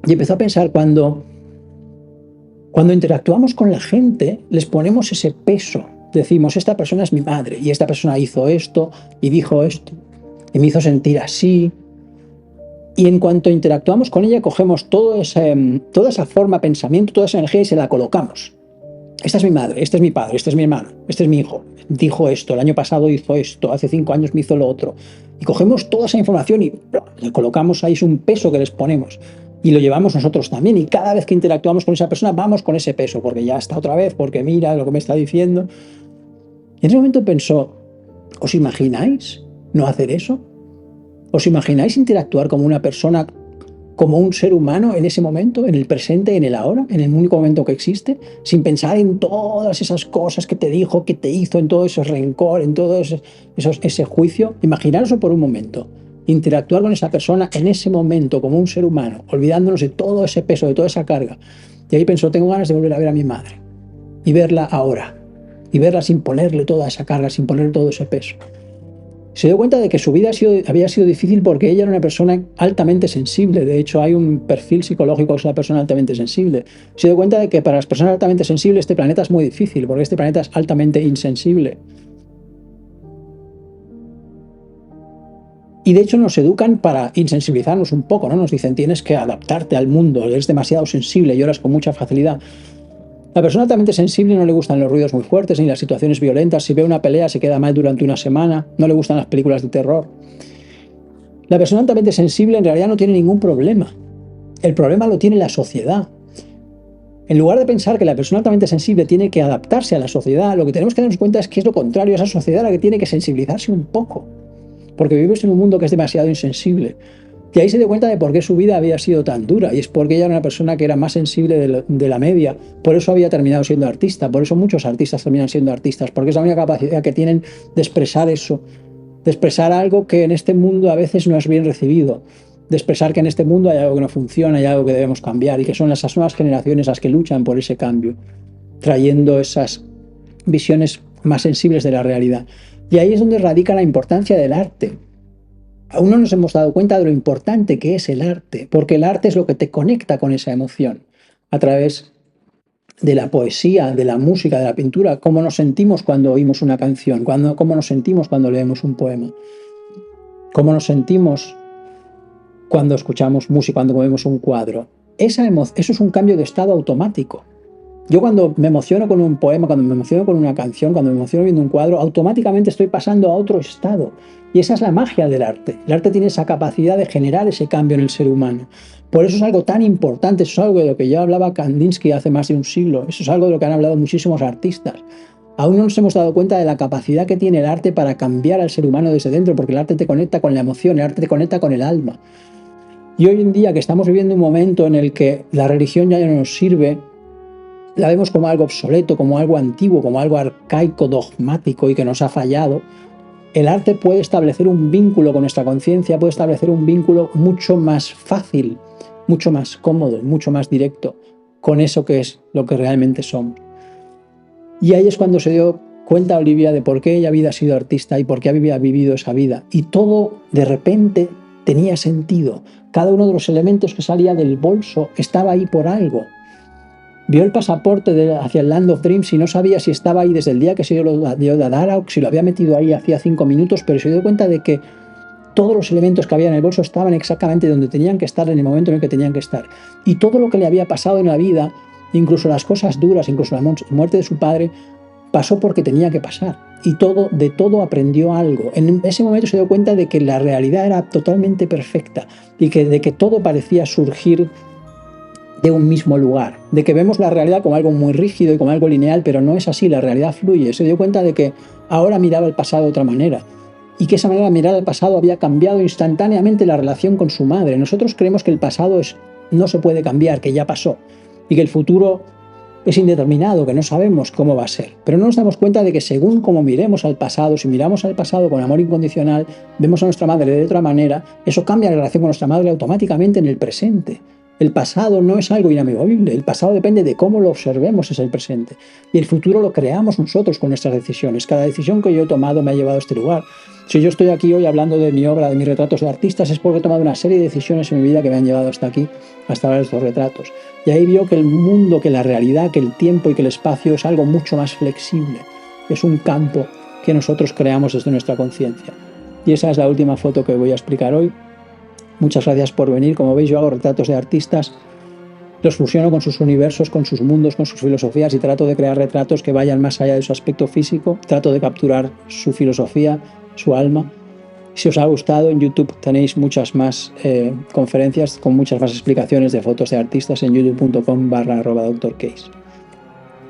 A: Y empezó a pensar, cuando interactuamos con la gente, les ponemos ese peso. Decimos, esta persona es mi madre y esta persona hizo esto y dijo esto y me hizo sentir así. Y en cuanto interactuamos con ella, cogemos toda esa forma, pensamiento, toda esa energía y se la colocamos. Esta es mi madre, este es mi padre, este es mi hermano, este es mi hijo. Dijo esto, el año pasado hizo esto, hace 5 años me hizo lo otro. Y cogemos toda esa información y le colocamos ahí, es un peso que les ponemos. Y lo llevamos nosotros también. Y cada vez que interactuamos con esa persona, vamos con ese peso, porque ya está otra vez, porque mira lo que me está diciendo. Y en ese momento pensó, ¿os imagináis no hacer eso? ¿Os imagináis interactuar como una persona como un ser humano en ese momento, en el presente, en el ahora, en el único momento que existe, sin pensar en todas esas cosas que te dijo, que te hizo, en todo ese rencor, en todo ese juicio. Imaginaros por un momento, interactuar con esa persona en ese momento como un ser humano, olvidándonos de todo ese peso, de toda esa carga. Y ahí pensó, tengo ganas de volver a ver a mi madre y verla ahora, y verla sin ponerle toda esa carga, sin ponerle todo ese peso. Se dio cuenta de que su vida había sido difícil porque ella era una persona altamente sensible. De hecho, hay un perfil psicológico que es una persona altamente sensible. Se dio cuenta de que para las personas altamente sensibles este planeta es muy difícil, porque este planeta es altamente insensible. Y de hecho nos educan para insensibilizarnos un poco, ¿no? Nos dicen, tienes que adaptarte al mundo, eres demasiado sensible, lloras con mucha facilidad. La persona altamente sensible no le gustan los ruidos muy fuertes ni las situaciones violentas. Si ve una pelea se queda mal durante una semana. No le gustan las películas de terror. La persona altamente sensible en realidad no tiene ningún problema. El problema lo tiene la sociedad. En lugar de pensar que la persona altamente sensible tiene que adaptarse a la sociedad, lo que tenemos que darnos cuenta es que es lo contrario. Esa sociedad la que tiene que sensibilizarse un poco. Porque vivimos en un mundo que es demasiado insensible. Y ahí se dio cuenta de por qué su vida había sido tan dura, y es porque ella era una persona que era más sensible de la media, por eso había terminado siendo artista, por eso muchos artistas terminan siendo artistas, porque es la única capacidad que tienen de expresar eso, de expresar algo que en este mundo a veces no es bien recibido, de expresar que en este mundo hay algo que no funciona, hay algo que debemos cambiar, y que son esas nuevas generaciones las que luchan por ese cambio, trayendo esas visiones más sensibles de la realidad. Y ahí es donde radica la importancia del arte. Aún no nos hemos dado cuenta de lo importante que es el arte, porque el arte es lo que te conecta con esa emoción, a través de la poesía, de la música, de la pintura, cómo nos sentimos cuando oímos una canción, cómo nos sentimos cuando leemos un poema, cómo nos sentimos cuando escuchamos música, cuando vemos un cuadro. Eso es un cambio de estado automático. Yo cuando me emociono con un poema, cuando me emociono con una canción, cuando me emociono viendo un cuadro, automáticamente estoy pasando a otro estado. Y esa es la magia del arte. El arte tiene esa capacidad de generar ese cambio en el ser humano. Por eso es algo tan importante, eso es algo de lo que ya hablaba Kandinsky hace más de un siglo, eso es algo de lo que han hablado muchísimos artistas. Aún no nos hemos dado cuenta de la capacidad que tiene el arte para cambiar al ser humano desde dentro, porque el arte te conecta con la emoción, el arte te conecta con el alma. Y hoy en día que estamos viviendo un momento en el que la religión ya no nos sirve, la vemos como algo obsoleto, como algo antiguo, como algo arcaico, dogmático y que nos ha fallado, el arte puede establecer un vínculo con nuestra conciencia, puede establecer un vínculo mucho más fácil, mucho más cómodo, mucho más directo con eso que es lo que realmente somos. Y ahí es cuando se dio cuenta Olivia de por qué ella había sido artista y por qué había vivido esa vida. Y todo de repente tenía sentido. Cada uno de los elementos que salía del bolso estaba ahí por algo. Vio el pasaporte hacia el Land of Dreams y no sabía si estaba ahí desde el día que se dio de Adara o si lo había metido ahí hacía 5 minutos, pero se dio cuenta de que todos los elementos que había en el bolso estaban exactamente donde tenían que estar en el momento en el que tenían que estar. Y todo lo que le había pasado en la vida, incluso las cosas duras, incluso la muerte de su padre, pasó porque tenía que pasar. Y de todo aprendió algo. En ese momento se dio cuenta de que la realidad era totalmente perfecta y de que todo parecía surgir de un mismo lugar, de que vemos la realidad como algo muy rígido y como algo lineal, pero no es así, la realidad fluye. Se dio cuenta de que ahora miraba el pasado de otra manera y que esa manera de mirar el pasado había cambiado instantáneamente la relación con su madre. Nosotros creemos que el pasado no se puede cambiar, que ya pasó, y que el futuro es indeterminado, que no sabemos cómo va a ser. Pero no nos damos cuenta de que según como miremos al pasado, si miramos al pasado con amor incondicional, vemos a nuestra madre de otra manera, eso cambia la relación con nuestra madre automáticamente en el presente. El pasado no es algo inamovible, el pasado depende de cómo lo observemos, es el presente. Y el futuro lo creamos nosotros con nuestras decisiones. Cada decisión que yo he tomado me ha llevado a este lugar. Si yo estoy aquí hoy hablando de mi obra, de mis retratos de artistas, es porque he tomado una serie de decisiones en mi vida que me han llevado hasta aquí, hasta ahora estos retratos. Y ahí vio que el mundo, que la realidad, que el tiempo y que el espacio es algo mucho más flexible. Es un campo que nosotros creamos desde nuestra conciencia. Y esa es la última foto que voy a explicar hoy. Muchas gracias por venir. Como veis, yo hago retratos de artistas, los fusiono con sus universos, con sus mundos, con sus filosofías y trato de crear retratos que vayan más allá de su aspecto físico. Trato de capturar su filosofía, su alma. Si os ha gustado, en YouTube tenéis muchas más conferencias con muchas más explicaciones de fotos de artistas en youtube.com/drcase.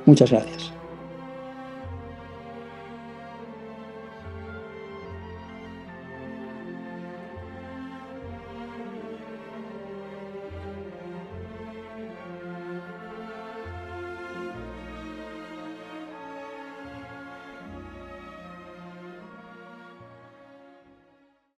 A: Muchas gracias.